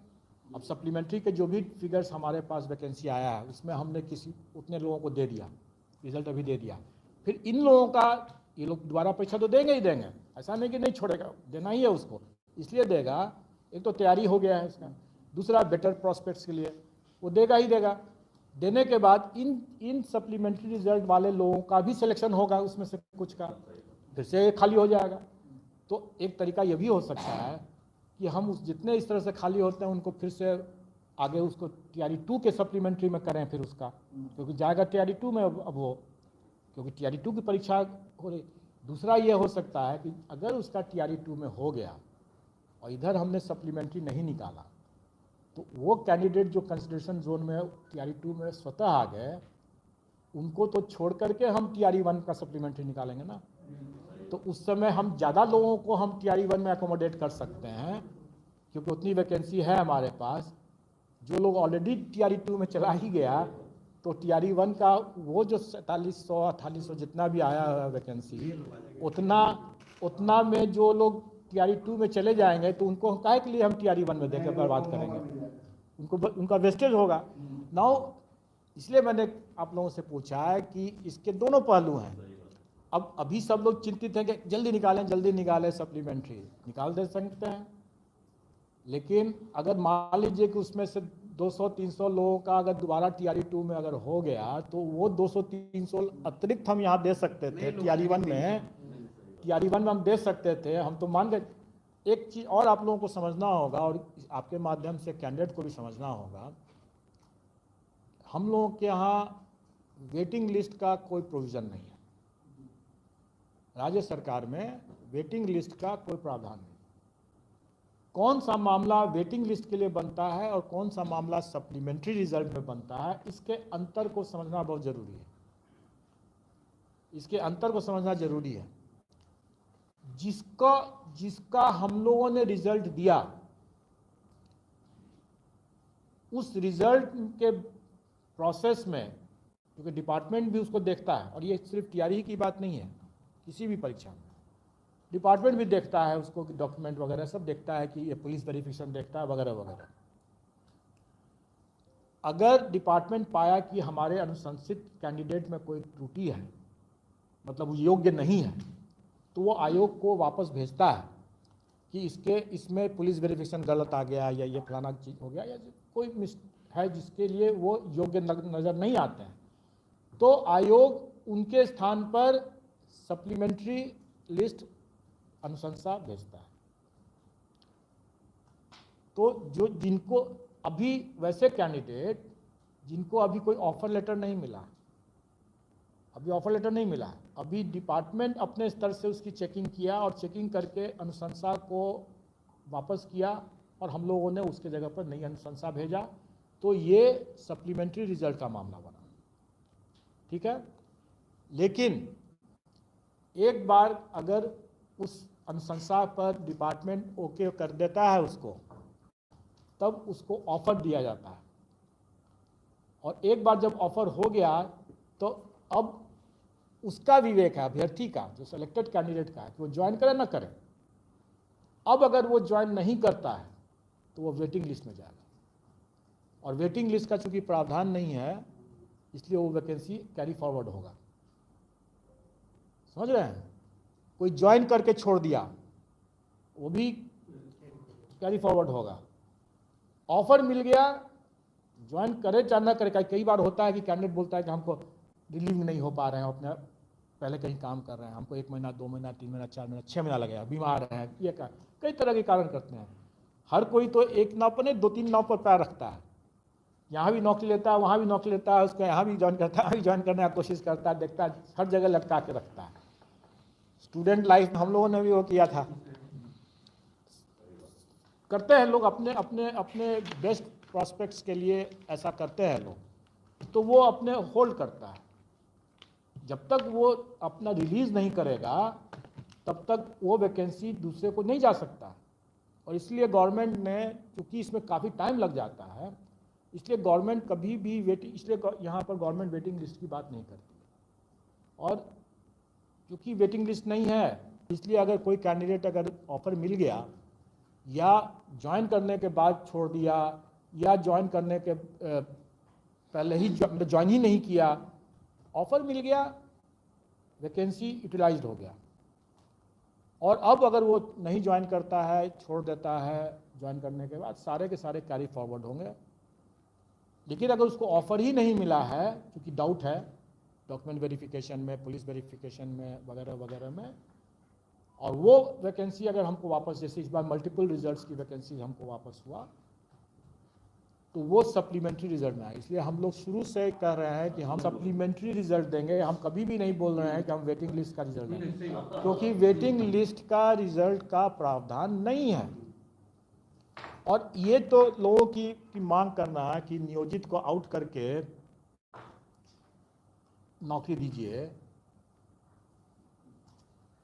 अब सप्लीमेंट्री के जो भी फिगर्स हमारे पास वैकेंसी आया है, उसमें हमने किसी उतने लोगों को दे दिया, रिजल्ट अभी दे दिया। फिर इन लोगों का, ये लोग दोबारा परीक्षा तो देंगे ही देंगे, ऐसा नहीं कि नहीं छोड़ेगा, देना ही है उसको, इसलिए देगा। एक तो तैयारी हो गया है इसका, दूसरा बेटर प्रॉस्पेक्ट्स के लिए वो देगा ही देगा। देने के बाद इन सप्लीमेंट्री रिजल्ट वाले लोगों का भी सिलेक्शन होगा, उसमें से कुछ का फिर से खाली हो जाएगा। तो एक तरीका ये भी हो सकता है कि हम उस जितने इस तरह से खाली होते हैं उनको फिर से आगे उसको तैयारी 2 के सप्लीमेंट्री में करें फिर उसका, क्योंकि जाएगा तैयारी 2 में अब वो, क्योंकि तैयारी 2 की परीक्षा हो रही। दूसरा ये हो सकता है कि अगर उसका तैयारी 2 में हो गया और इधर हमने सप्लीमेंट्री नहीं निकाला, तो वो कैंडिडेट जो कंसिडरेशन जोन में तैयारी 2 में स्वतः आ गए, उनको तो छोड़ करके हम तैयारी 1 का सप्लीमेंट्री निकालेंगे ना। तो उस समय हम ज़्यादा लोगों को हम तैयारी 1 में अकोमोडेट कर सकते हैं, क्योंकि उतनी वैकेंसी है हमारे पास। जो लोग ऑलरेडी तैयारी 2 में चला ही गया, तो तैयारी 1 का वो जो 4700-4800 जितना भी आया है वैकेंसी, उतना में जो लोग तैयारी 2 में चले जाएंगे, तो उनको काहे के लिए हम तैयारी 1 में देकर बर्बाद करेंगे, उनका वेस्टेज होगा। नाउ इसलिए मैंने आप लोगों से पूछा है कि इसके दोनों पहलू हैं। अब अभी सब लोग चिंतित हैं कि जल्दी निकालें सप्लीमेंट्री, निकाल दे सकते हैं, लेकिन अगर मान लीजिए कि उसमें से 200-300 लोगों का अगर दोबारा तैयारी 2 में अगर हो गया, तो वो 200-300 अतिरिक्त हम यहाँ दे सकते थे तैयारी 1 में हम दे सकते थे। हम तो मान गए। एक चीज़ और आप लोगों को समझना होगा, और आपके माध्यम से कैंडिडेट को भी समझना होगा, हम लोगों के यहाँ वेटिंग लिस्ट का कोई प्रोविज़न नहीं है। राज्य सरकार में वेटिंग लिस्ट का कोई प्रावधान नहीं। कौन सा मामला वेटिंग लिस्ट के लिए बनता है और कौन सा मामला सप्लीमेंट्री रिजल्ट में बनता है, इसके अंतर को समझना बहुत ज़रूरी है। इसके अंतर को समझना ज़रूरी है। जिसका हम लोगों ने रिजल्ट दिया, उस रिजल्ट के प्रोसेस में, क्योंकि डिपार्टमेंट भी उसको देखता है, और ये सिर्फ तैयारी की बात नहीं है, किसी भी परीक्षा में डिपार्टमेंट भी देखता है उसको, कि डॉक्यूमेंट वगैरह सब देखता है, कि ये पुलिस वेरिफिकेशन देखता है वगैरह वगैरह। अगर डिपार्टमेंट पाया कि हमारे अनुशंसित कैंडिडेट में कोई त्रुटि है, मतलब वो योग्य नहीं है, तो वो आयोग को वापस भेजता है कि इसमें पुलिस वेरिफिकेशन गलत आ गया, या ये फलाना चीज़ हो गया, या कोई है जिसके लिए वो योग्य नज़र नहीं आते हैं, तो आयोग उनके स्थान पर सप्लीमेंट्री लिस्ट अनुशंसा भेजता है। तो जिनको अभी वैसे कैंडिडेट जिनको अभी कोई ऑफर लेटर नहीं मिला, अभी डिपार्टमेंट अपने स्तर से उसकी चेकिंग किया और चेकिंग करके अनुशंसा को वापस किया, और हम लोगों ने उसके जगह पर नई अनुशंसा भेजा, तो ये सप्लीमेंट्री रिजल्ट का मामला बना। ठीक है, लेकिन एक बार अगर उस अनुशंसा पर डिपार्टमेंट ओके कर देता है उसको, तब उसको ऑफर दिया जाता है, और एक बार जब ऑफर हो गया, तो अब उसका विवेक है, अभ्यर्थी का, जो सेलेक्टेड कैंडिडेट का है, कि वो ज्वाइन करे ना करे। अब अगर वो ज्वाइन नहीं करता है, तो वो वेटिंग लिस्ट में जाएगा, और वेटिंग लिस्ट का चूंकि प्रावधान नहीं है, इसलिए वो वैकेंसी कैरी फॉरवर्ड होगा। समझ रहे हैं? कोई ज्वाइन करके छोड़ दिया, वो भी कैरी फॉरवर्ड होगा। ऑफर मिल गया, ज्वाइन करे चाहे ना करे, कई बार होता है कि कैंडिडेट बोलता है कि हमको रिलीव नहीं हो पा रहे हैं, अपने पहले कहीं काम कर रहे हैं, हमको 1 महीना 2 महीना 3 महीना 4 महीना 6 महीना लगेगा, बीमार हैं, ये कई तरह के कारण करते हैं। हर कोई तो एक नाव पर नहीं 2-3 नाव पर पैर रखता है, यहाँ भी नौकरी लेता है, वहाँ भी नौकरी लेता है, उसको यहाँ भी ज्वाइन करता है, वहाँ भी ज्वाइन करने की कोशिश करता है, देखता है, हर जगह लटका के रखता है। स्टूडेंट लाइफ में हम लोगों ने भी वो किया था। करते हैं लोग अपने अपने अपने बेस्ट प्रॉस्पेक्ट्स के लिए ऐसा करते हैं लोग, तो वो अपने होल्ड करता है। जब तक वो अपना रिलीज़ नहीं करेगा तब तक वो वैकेंसी दूसरे को नहीं जा सकता। और इसलिए गवर्नमेंट ने, क्योंकि इसमें काफ़ी टाइम लग जाता है, इसलिए गवर्नमेंट कभी भी वेटिंग, इसलिए यहाँ पर गवर्नमेंट वेटिंग लिस्ट की बात नहीं करती। और क्योंकि वेटिंग लिस्ट नहीं है, इसलिए अगर कोई कैंडिडेट अगर ऑफर मिल गया या ज्वाइन करने के बाद छोड़ दिया या ज्वाइन करने के पहले ही ज्वाइन ही नहीं किया, ऑफर मिल गया, वैकेंसी यूटिलाइज्ड हो गया, और अब अगर वो नहीं ज्वाइन करता है, छोड़ देता है, ज्वाइन करने के बाद सारे के सारे कैरी फॉरवर्ड होंगे। लेकिन अगर उसको ऑफर ही नहीं मिला है, क्योंकि डाउट है डॉक्यूमेंट वेरिफिकेशन में, पुलिस वेरिफिकेशन में, वगैरह वगैरह में, और वो वैकेंसी अगर हमको वापस, जैसे इस बार मल्टीपल रिजल्ट्स की वैकेंसी हमको वापस हुआ, तो वो सप्लीमेंट्री रिजल्ट में आए। इसलिए हम लोग शुरू से कह रहे हैं कि हम सप्लीमेंट्री रिजल्ट देंगे, हम कभी भी नहीं बोल रहे हैं कि हम वेटिंग लिस्ट का रिजल्ट देंगे, क्योंकि वेटिंग लिस्ट का रिजल्ट का प्रावधान नहीं है। और ये तो लोगों की मांग करना है कि नियोजित को आउट करके नौकरी दीजिए,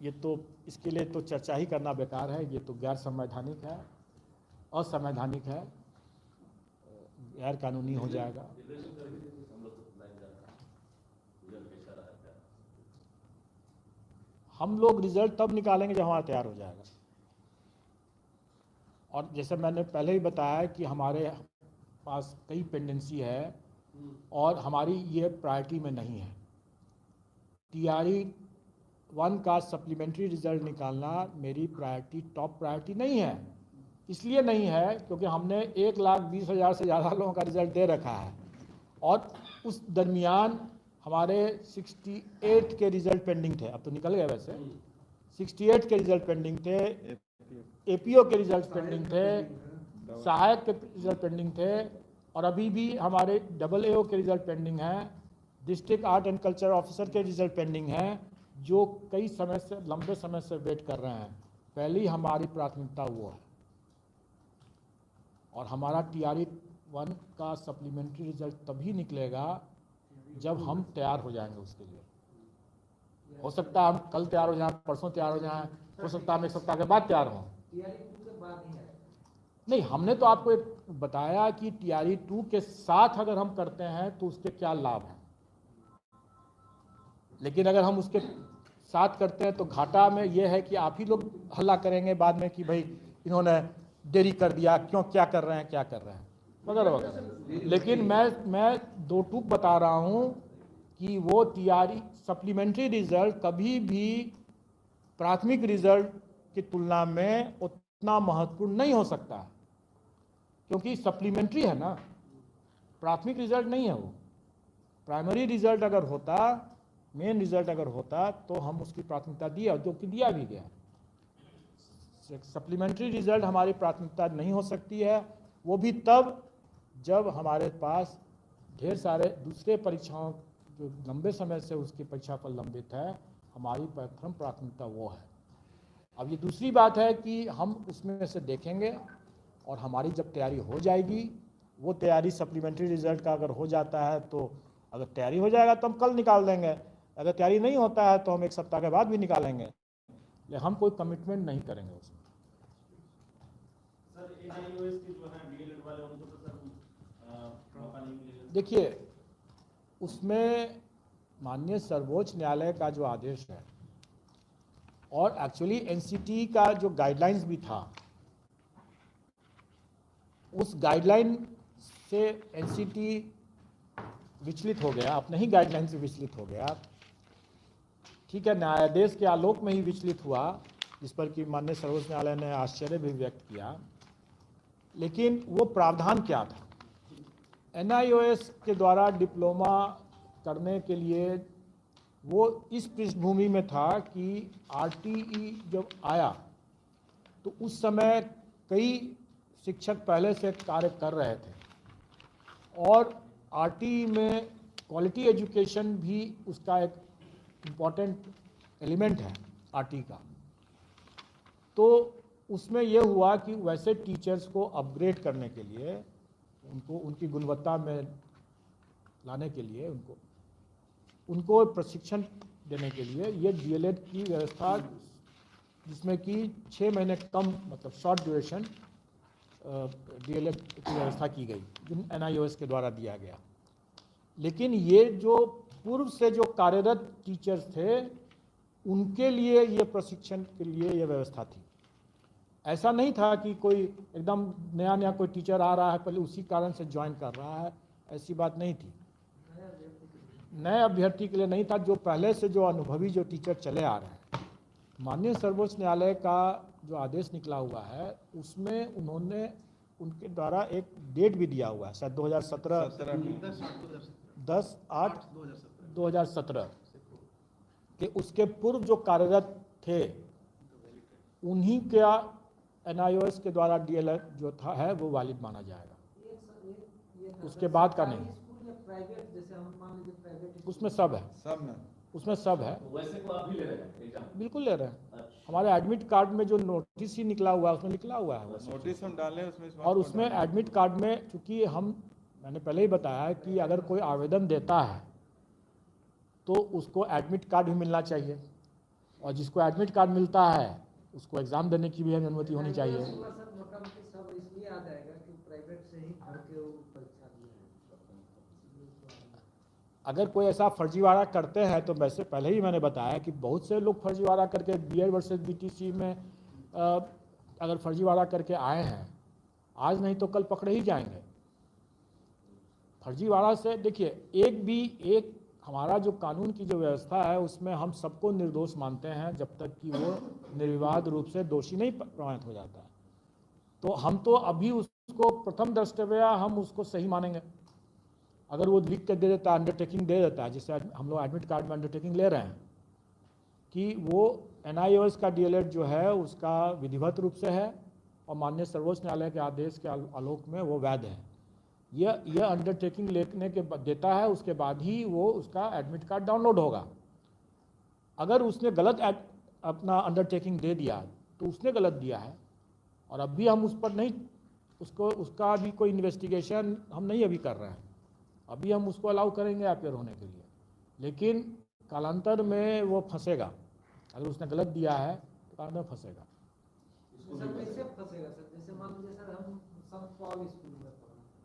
ये तो इसके लिए तो चर्चा ही करना बेकार है। ये तो गैर संवैधानिक है, असंवैधानिक है, गैर कानूनी हो जाएगा। हम लोग रिजल्ट तब निकालेंगे जब हमारा तैयार हो जाएगा। और जैसे मैंने पहले ही बताया कि हमारे पास कई पेंडेंसी है और हमारी ये प्रायोरिटी में नहीं है। TRE 1 का सप्लीमेंट्री रिजल्ट निकालना मेरी प्रायोरिटी, टॉप प्रायोरिटी नहीं है। इसलिए नहीं है क्योंकि हमने 1,20,000 से ज़्यादा लोगों का रिजल्ट दे रखा है, और उस दरमियान हमारे 68 के रिजल्ट पेंडिंग थे। अब तो निकल गए वैसे, 68 के रिजल्ट पेंडिंग थे, APO के रिजल्ट पेंडिंग थे, सहायक के रिजल्ट पेंडिंग थे, और अभी भी हमारे AAO के रिजल्ट पेंडिंग हैं, district art and culture officer के रिजल्ट पेंडिंग हैं, जो कई समय से, लंबे समय से वेट कर रहे हैं। पहली हमारी प्राथमिकता वो है, और हमारा TRE 1 का सप्लीमेंट्री रिजल्ट तभी निकलेगा जब हम तैयार हो जाएंगे उसके लिए। हो सकता है हम कल तैयार हो जाएं, परसों तैयार हो जाएं, हो सकता है हम 1 सप्ताह के बाद तैयार हों। नहीं, हमने तो आपको एक बताया कि TRE 2 के साथ अगर हम करते हैं तो उसके क्या लाभ हैं, लेकिन अगर हम उसके साथ करते हैं तो घाटा में ये है कि आप ही लोग हल्ला करेंगे बाद में कि भाई इन्होंने देरी कर दिया, क्यों, क्या कर रहे हैं, क्या कर रहे हैं, वगैरह वगैरह। लेकिन मैं दो टूक बता रहा हूँ कि वो TRE सप्लीमेंट्री रिजल्ट कभी भी प्राथमिक रिजल्ट की तुलना में उतना महत्वपूर्ण नहीं हो सकता, क्योंकि सप्लीमेंट्री है ना, प्राथमिक रिजल्ट नहीं है वो। प्राइमरी रिजल्ट अगर होता, मेन रिजल्ट अगर होता, तो हम उसकी प्राथमिकता दिया, जो कि दिया भी गया। सप्लीमेंट्री रिजल्ट हमारी प्राथमिकता नहीं हो सकती है, वो भी तब जब हमारे पास ढेर सारे दूसरे परीक्षाओं जो लंबे समय से उसकी परीक्षा पर लंबित है, हमारी प्रथम प्राथमिकता वो है। अब ये दूसरी बात है कि हम उसमें से देखेंगे, और हमारी जब तैयारी हो जाएगी, वो तैयारी सप्लीमेंट्री रिजल्ट का अगर हो जाता है तो अगर तैयारी हो जाएगा तो हम कल निकाल देंगे, अगर तैयारी नहीं होता है तो हम 1 सप्ताह के बाद भी निकालेंगे, लेकिन हम कोई कमिटमेंट नहीं करेंगे उसमें। देखिए, उसमें माननीय सर्वोच्च न्यायालय का जो आदेश है, और एक्चुअली NCT का जो गाइडलाइंस भी था, उस गाइडलाइन से NCT विचलित हो गया, अपने ही गाइडलाइन से विचलित हो गया। ठीक है, न्यायाधीश के आलोक में ही विचलित हुआ, जिस पर कि माननीय सर्वोच्च न्यायालय ने आश्चर्य भी व्यक्त किया। लेकिन वो प्रावधान क्या था? NIOS के द्वारा डिप्लोमा करने के लिए वो इस पृष्ठभूमि में था कि RTE जब आया तो उस समय कई शिक्षक पहले से कार्य कर रहे थे, और RTE में क्वालिटी एजुकेशन भी उसका एक इम्पॉर्टेंट एलिमेंट है। आरटी का। तो उसमें यह हुआ कि वैसे टीचर्स को अपग्रेड करने के लिए, उनको उनकी गुणवत्ता में लाने के लिए, उनको प्रशिक्षण देने के लिए ये डीएलएड की व्यवस्था, जिसमें कि 6 महीने कम मतलब शॉर्ट ड्यूरेशन डीएलएड की व्यवस्था की गई, जो एनआईओएस के द्वारा दिया गया। लेकिन ये जो पूर्व से जो कार्यरत टीचर्स थे, उनके लिए ये प्रशिक्षण के लिए ये व्यवस्था थी। ऐसा नहीं था कि कोई एकदम नया नया कोई टीचर आ रहा है पहले उसी कारण से ज्वाइन कर रहा है, ऐसी बात नहीं थी। नए अभ्यर्थी के लिए नहीं था, जो पहले से जो अनुभवी जो टीचर चले आ रहे हैं। माननीय सर्वोच्च न्यायालय का जो आदेश निकला हुआ है उसमें उन्होंने उनके द्वारा एक डेट भी दिया हुआ है, शायद 2017 10/8/2017 कि उसके पूर्व जो कार्यरत थे उन्हीं का एनआईओएस के द्वारा डीएलएड जो था है वो वैलिड माना जाएगा, उसके बाद का नहीं। उसमें सब है, उसमें सब है। वैसे को आप भी ले रहे हैं एग्जाम? बिल्कुल ले रहे हैं। हमारे एडमिट कार्ड में जो नोटिस ही निकला हुआ है उसमें निकला हुआ है वो नोटिस हम डालें उसमें, और उसमें एडमिट कार्ड में, चूंकि मैंने पहले ही बताया कि अगर कोई आवेदन देता है तो उसको एडमिट कार्ड भी मिलना चाहिए, और जिसको एडमिट कार्ड मिलता है उसको एग्ज़ाम देने की भी अनुमति होनी चाहिए। अगर कोई ऐसा फर्जीवाड़ा करते हैं तो वैसे पहले ही मैंने बताया कि बहुत से लोग फर्जीवाड़ा करके बीएड वर्सेस बीटीसी में अगर फर्जीवाड़ा करके आए हैं, आज नहीं तो कल पकड़े ही जाएंगे। फर्जीवाड़ा से देखिए, एक हमारा जो कानून की जो व्यवस्था है उसमें हम सबको निर्दोष मानते हैं जब तक कि वो निर्विवाद रूप से दोषी नहीं प्रमाणित हो जाता है। तो हम तो अभी उसको प्रथम दृष्टया हम उसको सही मानेंगे। अगर वो लिख के दे देता है, अंडरटेकिंग दे देता है, जिससे हम लोग एडमिट कार्ड में अंडरटेकिंग ले रहे हैं कि वो एनआईओएस का डीएलएड जो है उसका विधिवत रूप से है और माननीय सर्वोच्च न्यायालय के आदेश के आलोक में वो वैध है, यह अंडरटेकिंग लेने के देता है, उसके बाद ही वो उसका एडमिट कार्ड डाउनलोड होगा। अगर उसने गलत अपना अंडरटेकिंग दे दिया तो उसने गलत दिया है, और अब भी हम उस पर नहीं उसका अभी कोई इन्वेस्टिगेशन हम नहीं अभी कर रहे हैं। अभी हम उसको अलाउ करेंगे अपियर होने के लिए, लेकिन कालांतर में वो फंसेगा। अगर उसने गलत दिया है तो कालांतर में फंसेगा। कैसे फंसेगा सर? जैसे मान लीजिए सर, हम सब स्कूल में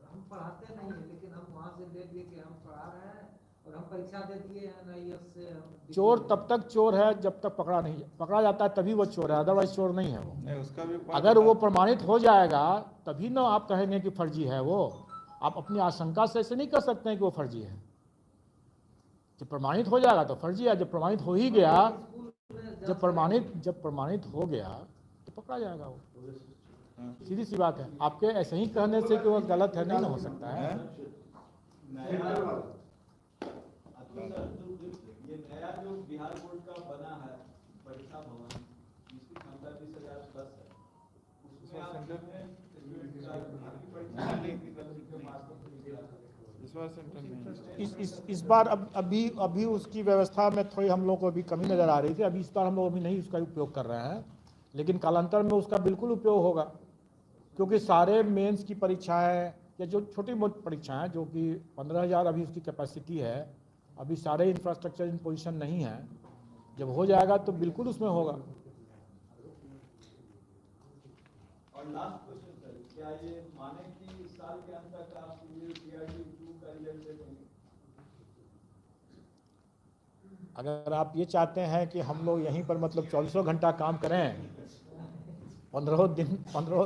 हम पढ़ाते नहीं है, लेकिन हम वहाँ से ले लिए कि हम पढ़ा रहे हैं और हम परीक्षा दे दिए एनआईओएस से। चोर तब तक चोर है जब तक पकड़ा जाता है, तभी वो चोर है, अदरवाइज चोर नहीं है वो। नहीं, उसका भी अगर वो प्रमाणित हो जाएगा तभी ना आप कहेंगे कि फर्जी है वो। आप अपनी आशंका से ऐसे नहीं कर सकते हैं कि वो फर्जी है। जब प्रमाणित हो जाएगा तो फर्जी है, जब प्रमाणित हो ही गया, जब प्रमाणित हो गया तो पकड़ा जाएगा वो। सीधी सी बात है। आपके ऐसे ही कहने से कि वो गलत है नहीं ना हो सकता है। ये नया जो बिहार बोर्ड का बना है परीक्षा भवन, जिसकी क्षमता 20,000 प्लस है, उसमें इस बार अभी उसकी व्यवस्था में थोड़ी हम लोग को अभी कमी नज़र आ रही थी। अभी इस बार हम लोग अभी नहीं उसका उपयोग कर रहे हैं, लेकिन कालांतर में उसका बिल्कुल उपयोग होगा, क्योंकि सारे मेंस की परीक्षाएं या जो छोटी मोटी परीक्षाएं जो कि 15,000 अभी उसकी कैपेसिटी है, अभी सारे इंफ्रास्ट्रक्चर इन पोजीशन नहीं है। जब हो जाएगा तो बिल्कुल उसमें होगा। और लास्ट क्वेश्चन सर, क्या ये माने कि इस साल के अंत तक आप ये सीआरटी 2 का रिजल्ट दे देंगे? अगर आप ये चाहते हैं कि हम लोग यहीं पर मतलब 24 घंटा काम करें, 15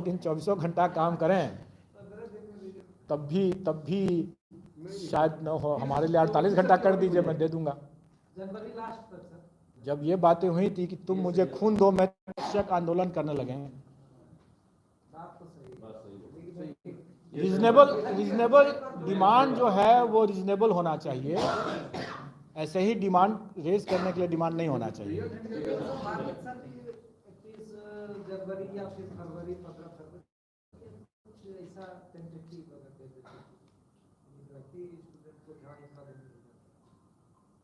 दिन 24 घंटा काम करें, तब भी शायद न हो। हमारे लिए 48 घंटा कर दीजिए, मैं दे दूंगा। जनवरी लास्ट तक सर। जब ये बातें हुई थी कि तुम मुझे खून दो, मैं शिक्षक आंदोलन करने लगे। बात तो सही है। रीजनेबल डिमांड जो है वो रीजनेबल होना चाहिए। ऐसे ही डिमांड रेज करने के लिए डिमांड नहीं होना चाहिए। 31 जनवरी या फिर फरवरी, 15 फरवरी ऐसा टेंटेटिव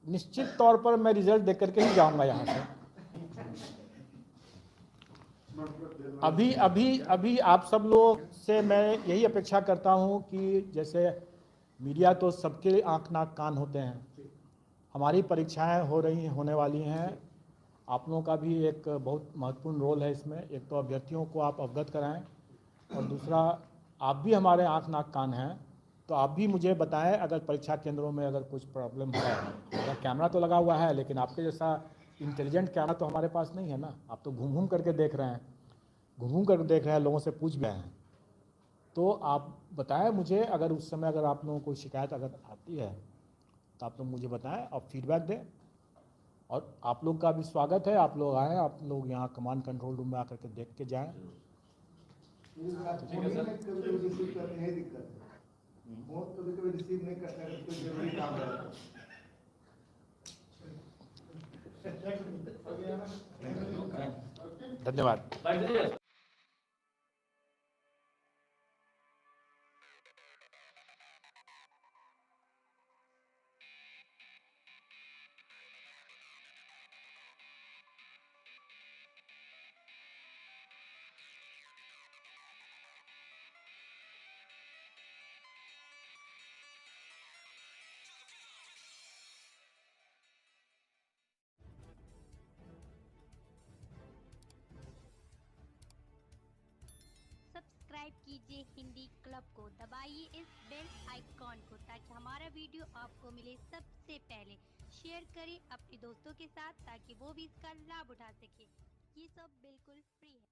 निश्चित तौर पर मैं रिजल्ट देकर के ही जाऊंगा यहाँ से। अभी अभी अभी आप सब लोग से मैं यही अपेक्षा करता हूं कि जैसे मीडिया तो सबके आंख नाक कान होते हैं, हमारी परीक्षाएं होने वाली हैं, आप लोगों का भी एक बहुत महत्वपूर्ण रोल है इसमें। एक तो अभ्यर्थियों को आप अवगत कराएं और दूसरा आप भी हमारे आंख नाक कान हैं, तो आप भी मुझे बताएं अगर परीक्षा केंद्रों में अगर कुछ प्रॉब्लम है। अगर कैमरा तो लगा हुआ है लेकिन आपके जैसा इंटेलिजेंट कैमरा तो हमारे पास नहीं है ना, आप तो घूम घूम करके देख रहे हैं, लोगों से पूछ भी रहे हैं। तो आप बताएं मुझे, अगर उस समय अगर आप लोगों को शिकायत अगर आती है तो आप लोग मुझे बताएं और फीडबैक दें। और आप लोग का भी स्वागत है, आप लोग आएँ, आप लोग यहाँ कमांड कंट्रोल रूम में आकर के देख के जाएँ। कभी कभी रिसीव करने है दिक्कत है, बहुत कभी कभी रिसीव नहीं करता है, कोई जरूरी काम रहता है। धन्यवाद। सब्सक्राइब कीजिए हिंदी क्लब को, दबाइए इस बेल आइकॉन को ताकि हमारा वीडियो आपको मिले सबसे पहले। शेयर करें अपने दोस्तों के साथ ताकि वो भी इसका लाभ उठा सके। ये सब बिल्कुल फ्री है।